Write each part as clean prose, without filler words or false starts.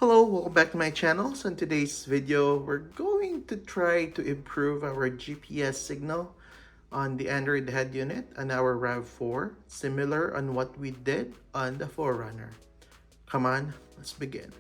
Hello, welcome back to my channel. So in today's video, we're going to try to improve our GPS signal on the Android head unit on our RAV4, similar on what we did on the Forerunner. Come on, let's begin.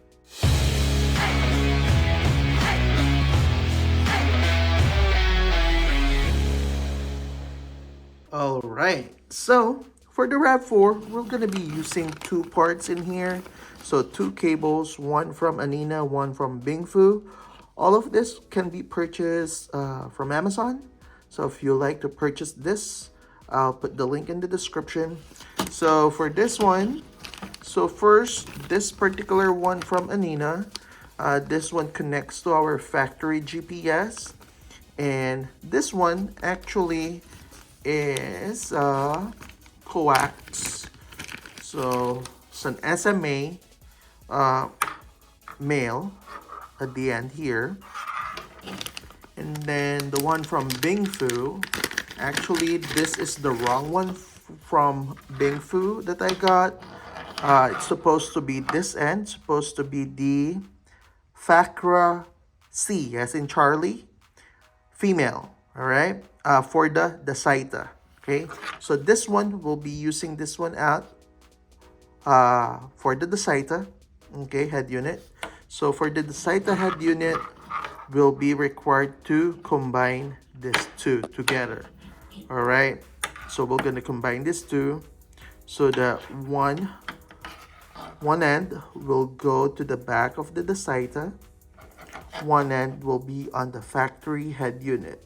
Alright, so for the RAV4, we're going to be using two parts in here. So two cables, one from Anina, one from Bingfu. All of this can be purchased from Amazon. So if you like to purchase this, I'll put the link in the description. So for this one, so first, this particular one from Anina, this one connects to our factory GPS. And this one actually is coax. So it's an SMA male at the end here. And then the one from Bingfu, actually this is the wrong one from Bingfu that I got. It's supposed to be this end, supposed to be the FACRA C as in Charlie, female, all right, for the Dasaita. Okay, so this one will be using this one out for the Dasaita, okay, head unit. So for the Dasaita head unit, we'll be required to combine these two together. All right, so we're going to combine these two. So the one end will go to the back of the Dasaita. One end will be on the factory head unit.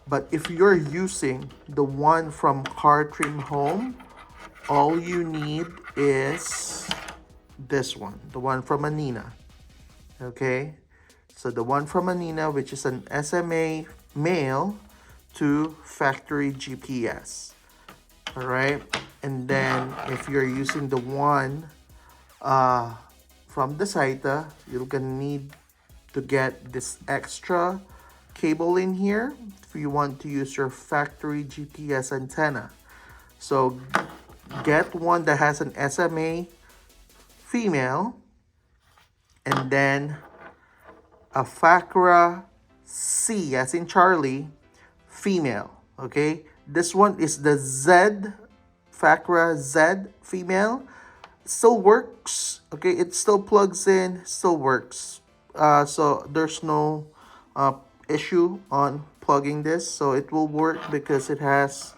But if you're using the one from CarTrimHome, all you need is this one, the one from Anina. Okay, so the one from Anina, which is an SMA male to factory GPS. All right, and then if you're using the one from the Dasaita, you're gonna need to get this extra cable in here if you want to use your factory GPS antenna. So get one that has an SMA female and then a FACRA C as in Charlie female. Okay, this one is the Z FACRA Z female. Still works. Okay, it still plugs in, still works. So there's no issue on plugging this, so it will work because it has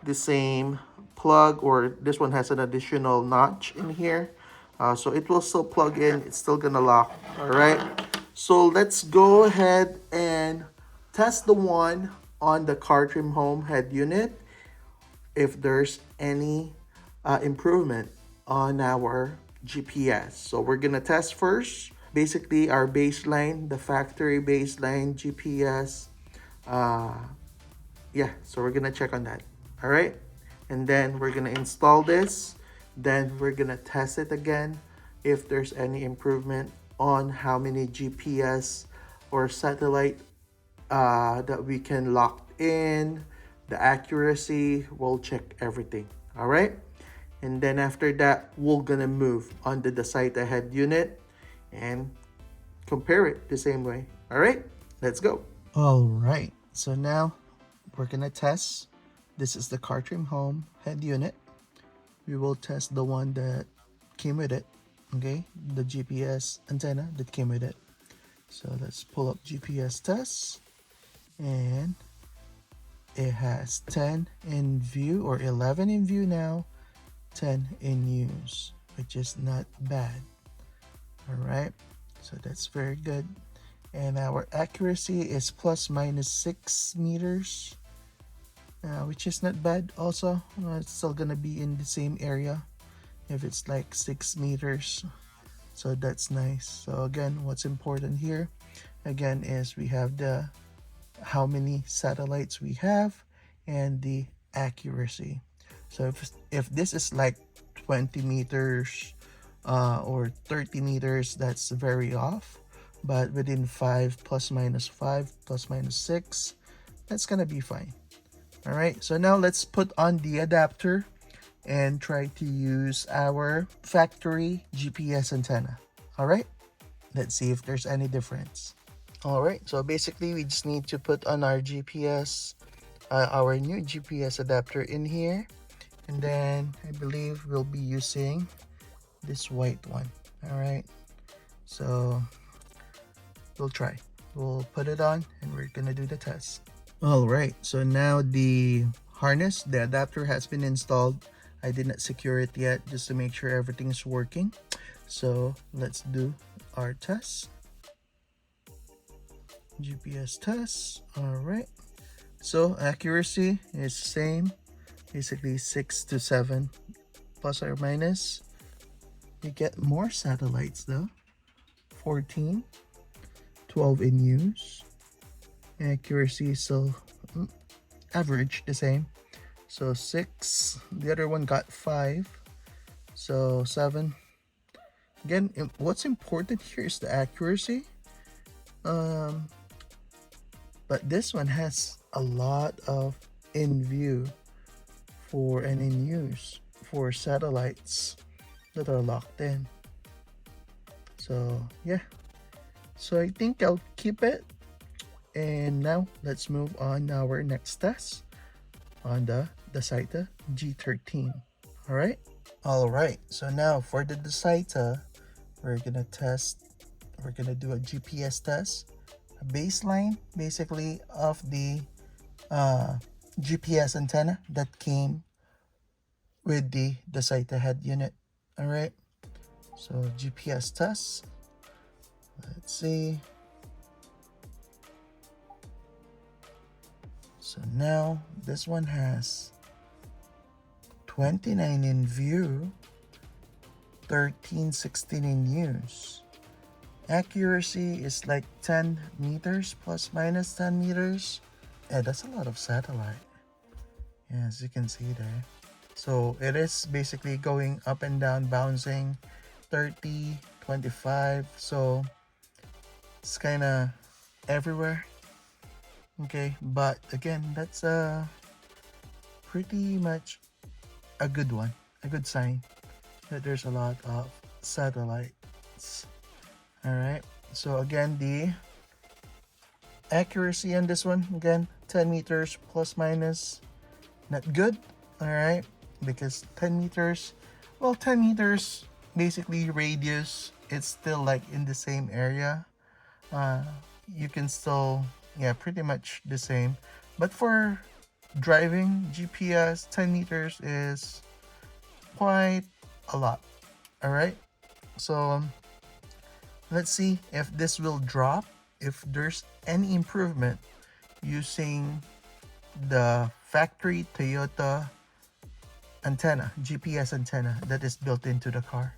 the same plug, or this one has an additional notch in here, so it will still plug in, it's still gonna lock. All right, so let's go ahead and test the one on the CarTrimHome head unit if there's any improvement on our GPS. So we're gonna test first basically our baseline, the factory baseline GPS. Yeah, so we're gonna check on that. All right, and then we're gonna install this, then we're gonna test it again if there's any improvement on how many GPS or satellite that we can lock in, the accuracy. We'll check everything. All right, and then after that we're gonna move on to the Dasaita head unit and compare it the same way. All right, let's go. All right, so now we're gonna test. This is the CarTrimHome head unit. We will test the one that came with it, okay, the GPS antenna that came with it. So let's pull up GPS tests, and it has 10 in view, or 11 in view now, 10 in use, which is not bad. All right, so that's very good. And our accuracy is ±6 meters, which is not bad also. It's still gonna be in the same area if it's like 6 meters, so that's nice. So again, what's important here again is we have the how many satellites we have and the accuracy. So if this is like 20 meters or 30 meters, that's very off. But within 5 ±5 ±6, that's gonna be fine. All right, so now let's put on the adapter and try to use our factory GPS antenna. All right, let's see if there's any difference. All right, so basically we just need to put on our GPS, our new GPS adapter in here, and then I believe we'll be using this white one. All right, so we'll try. We'll put it on and we're gonna do the test. All right, so now the harness, the adapter has been installed. I did not secure it yet just to make sure everything is working. So let's do our test. GPS test. All right, so accuracy is same, basically 6 to 7 plus or minus. You get more satellites though. 14, 12 in use. Accuracy is still average, the same. So 6. The other one got 5. So 7. Again, what's important here is the accuracy. But this one has a lot of in view for and in use for satellites that are locked in. So yeah, so I think I'll keep it. And now let's move on our next test on the Dasaita G13. All right, so now for the Dasaita, we're gonna do a GPS test, a baseline basically of the GPS antenna that came with the Dasaita head unit. All right, so GPS test, let's see. So now this one has 29 in view, 13, 16 in use. Accuracy is like 10 meters plus minus 10 meters. Yeah, that's a lot of satellite. Yeah, as you can see there. So it is basically going up and down, bouncing 30, 25. So it's kind of everywhere. Okay, but again, that's pretty much a good one, a good sign that there's a lot of satellites. All right, so again, the accuracy on this one, again, 10 meters plus minus, not good. All right, because 10 meters, well, 10 meters basically radius, it's still like in the same area. You can still, yeah, pretty much the same. But for driving GPS, 10 meters is quite a lot. All right, so let's see if this will drop, if there's any improvement using the factory Toyota antenna, GPS antenna that is built into the car.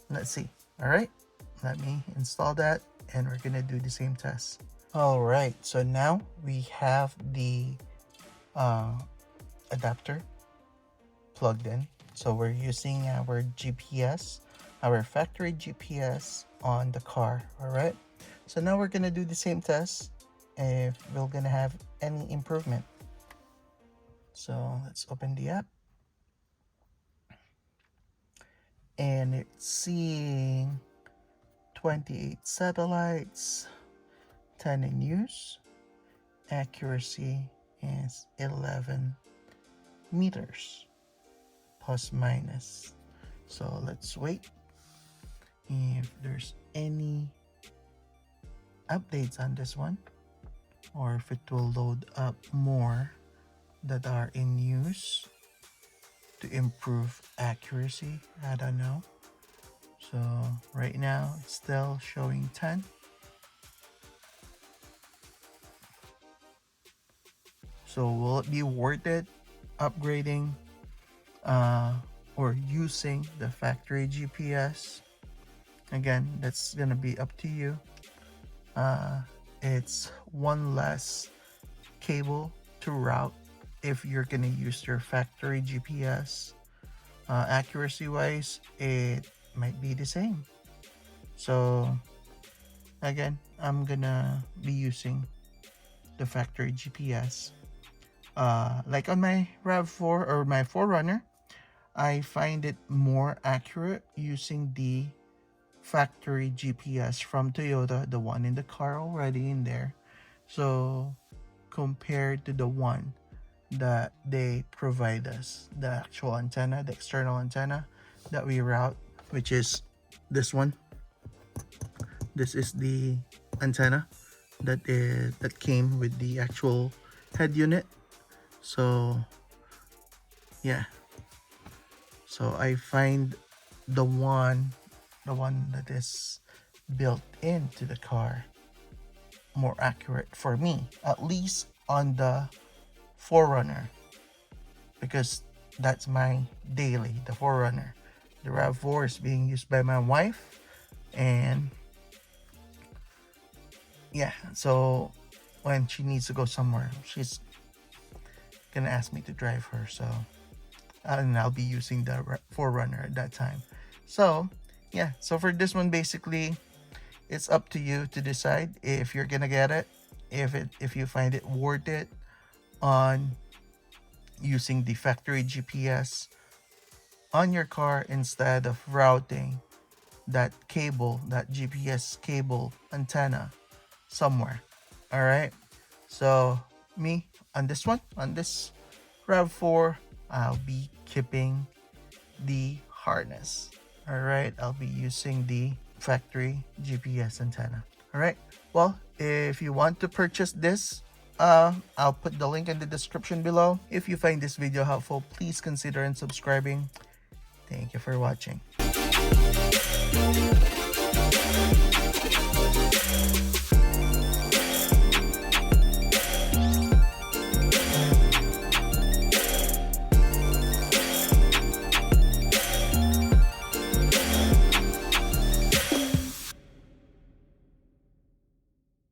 Let's see. All right, let me install that and we're gonna do the same test. All right, so now we have the adapter plugged in. So we're using our GPS, our factory GPS on the car. All right, so now we're gonna do the same test if we're gonna have any improvement. So let's open the app, and it's seeing 28 satellites, 10 in use. Accuracy is 11 meters plus minus. So let's wait if there's any updates on this one, or if it will load up more that are in use to improve accuracy. I don't know. So right now it's still showing 10. So will it be worth it upgrading or using the factory GPS? Again, that's gonna be up to you. It's one less cable to route if you're gonna use your factory GPS. Accuracy wise, it might be the same. So again, I'm gonna be using the factory GPS. Like on my RAV4 or my 4Runner, I find it more accurate using the factory GPS from Toyota, the one in the car already in there. So compared to the one that they provide us, the actual antenna, the external antenna that we route, which is this one. This is the antenna that came with the actual head unit. So yeah, so I find the one that is built into the car more accurate for me, at least on the 4Runner, because that's my daily, the 4Runner. The RAV4 is being used by my wife, and yeah, so when she needs to go somewhere, she's gonna ask me to drive her, so and I'll be using the 4Runner at that time. So yeah, so for this one, basically it's up to you to decide if you're gonna get it, if you find it worth it on using the factory GPS on your car instead of routing that cable, that GPS cable antenna somewhere. All right, so me on this one, on this RAV4, I'll be keeping the harness. All right, I'll be using the factory GPS antenna. All right, well, if you want to purchase this, I'll put the link in the description below. If you find this video helpful, please consider subscribing. Thank you for watching.